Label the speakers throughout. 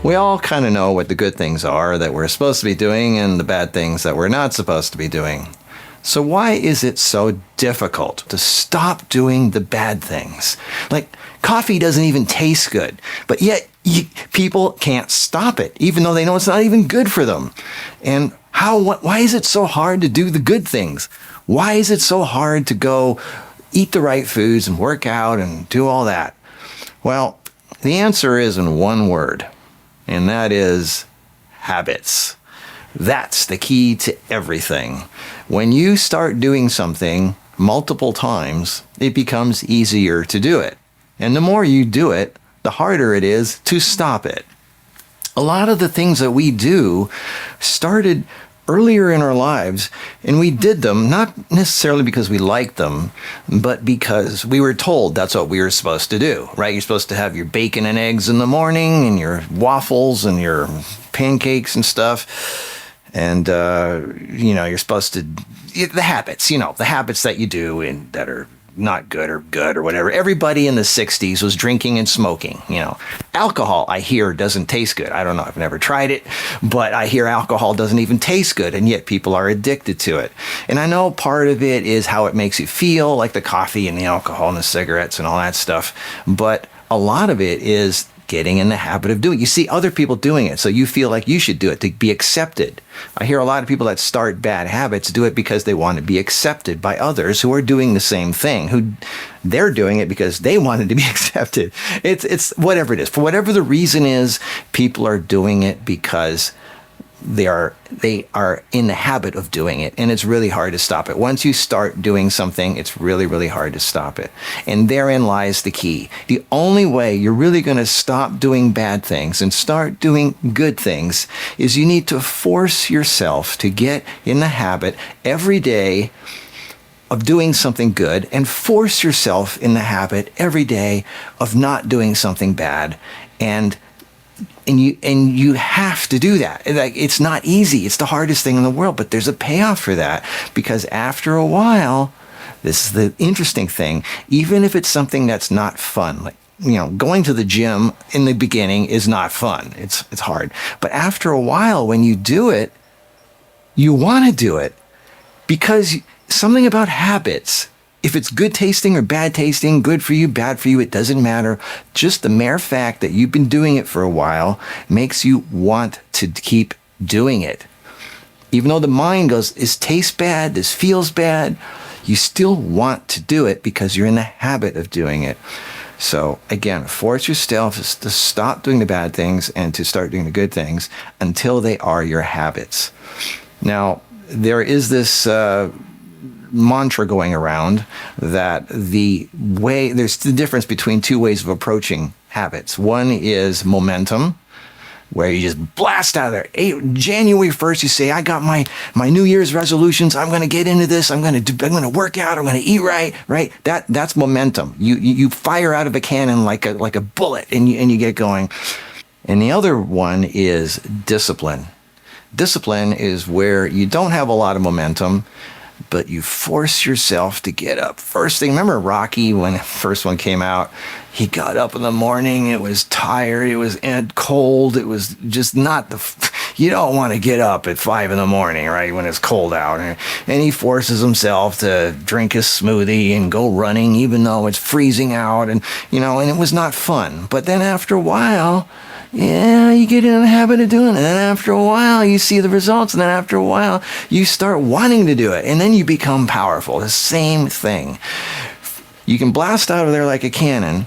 Speaker 1: We all kind of know what the good things are that we're supposed to be doing and the bad things that we're not supposed to be doing. So why is it so difficult to stop doing the bad things? Like, coffee doesn't even taste good, but yet people can't stop it, even though they know it's not even good for them. And why is it so hard to do the good things? Why is it so hard to go eat the right foods and work out and do all that? Well, the answer is in one word, and that is habits. That's the key to everything. When you start doing something multiple times, it becomes easier to do it. And the more you do it, the harder it is to stop it. A lot of the things that we do started earlier in our lives, and we did them not necessarily because we liked them, but because we were told that's what we were supposed to do, right? You're supposed to have your bacon and eggs in the morning and your waffles and your pancakes and stuff. And, you're supposed to, the habits that you do and that are not good or whatever. Everybody in the 60s was drinking and smoking. Alcohol, I hear, doesn't taste good. I don't know. I've never tried it, but I hear alcohol doesn't even taste good, and yet people are addicted to it. And I know part of it is how it makes you feel, like the coffee and the alcohol and the cigarettes and all that stuff. But a lot of it is getting in the habit of doing it. You see other people doing it, so you feel like you should do it to be accepted. I hear a lot of people that start bad habits do it because they want to be accepted by others who are doing the same thing, who they're doing it because they wanted to be accepted. It's whatever it is. For whatever the reason is, people are doing it because they are in the habit of doing it, and it's really hard to stop it. Once you start doing something, it's really, really hard to stop it. And therein lies the key. The only way you're really going to stop doing bad things and start doing good things is you need to force yourself to get in the habit every day of doing something good, and force yourself in the habit every day of not doing something bad. And you have to do that. Like, it's not easy. It's the hardest thing in the world, but there's a payoff for that, because after a while, this is the interesting thing, even if it's something that's not fun, like, going to the gym in the beginning is not fun. It's hard. But after a while, when you do it, you want to do it, because something about habits, if it's good tasting or bad tasting, good for you, bad for you, it doesn't matter. Just the mere fact that you've been doing it for a while makes you want to keep doing it. Even though the mind goes, this tastes bad, this feels bad, you still want to do it because you're in the habit of doing it. So again, force yourself to stop doing the bad things and to start doing the good things until they are your habits. Now, there is this mantra going around that there's the difference between two ways of approaching habits. One is momentum, where you just blast out of there. January 1st, you say, I got my New Year's resolutions. I'm going to get into this. I'm going to work out. I'm going to eat right? That's momentum. You fire out of a cannon like a bullet, and you get going. And the other one is discipline. Discipline is where you don't have a lot of momentum, but you force yourself to get up. First thing, remember Rocky, when the first one came out, he got up in the morning, it was tired, it was cold, it was just not you don't want to get up at 5 a.m, right, when it's cold out. And he forces himself to drink his smoothie and go running, even though it's freezing out, and it was not fun. But then after a while, you get in the habit of doing it. And then after a while, you see the results. And then after a while, you start wanting to do it. And then you become powerful. The same thing. You can blast out of there like a cannon,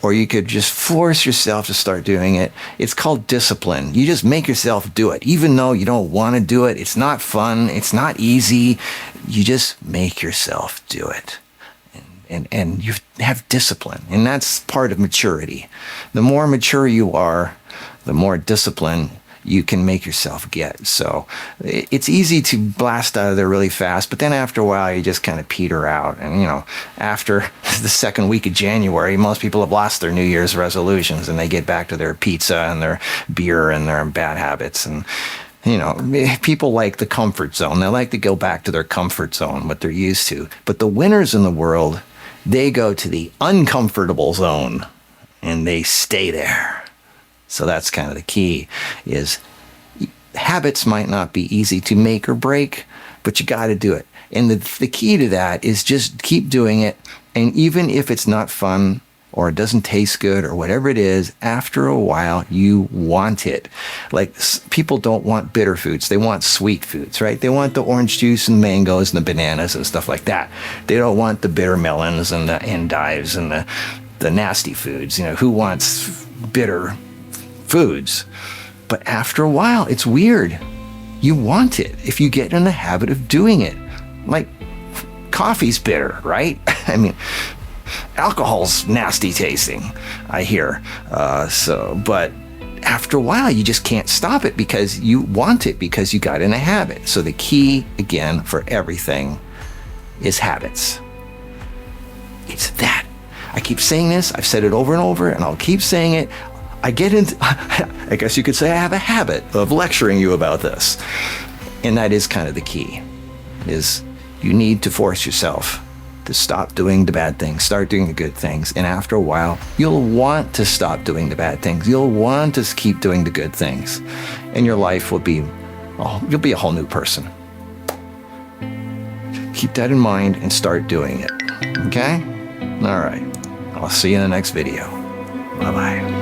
Speaker 1: or you could just force yourself to start doing it. It's called discipline. You just make yourself do it. Even though you don't want to do it, it's not fun, it's not easy. You just make yourself do it. And you have discipline. And that's part of maturity. The more mature you are, the more discipline you can make yourself get. So it's easy to blast out of there really fast, but then after a while, you just kind of peter out. And, after the second week of January, most people have lost their New Year's resolutions, and they get back to their pizza and their beer and their bad habits. And, people like the comfort zone. They like to go back to their comfort zone, what they're used to. But the winners in the world, they go to the uncomfortable zone, and they stay there. So that's kind of the key, is habits might not be easy to make or break, but you got to do it. And the key to that is just keep doing it. And even if it's not fun or it doesn't taste good or whatever it is, after a while, you want it. Like, people don't want bitter foods. They want sweet foods, right? They want the orange juice and mangoes and the bananas and stuff like that. They don't want the bitter melons and the endives and the nasty foods. You know, who wants bitter foods? But after a while, it's weird. You want it if you get in the habit of doing it. Like, coffee's bitter, right? I mean, alcohol's nasty tasting, I hear. But after a while, you just can't stop it because you want it, because you got in a habit. So the key, again, for everything is habits. It's that. I keep saying this. I've said it over and over, and I'll keep saying it. I guess you could say I have a habit of lecturing you about this. And that is kind of the key, is you need to force yourself to stop doing the bad things, start doing the good things. And after a while, you'll want to stop doing the bad things. You'll want to keep doing the good things. And your life will be, you'll be a whole new person. Keep that in mind and start doing it. Okay? All right. I'll see you in the next video. Bye-bye.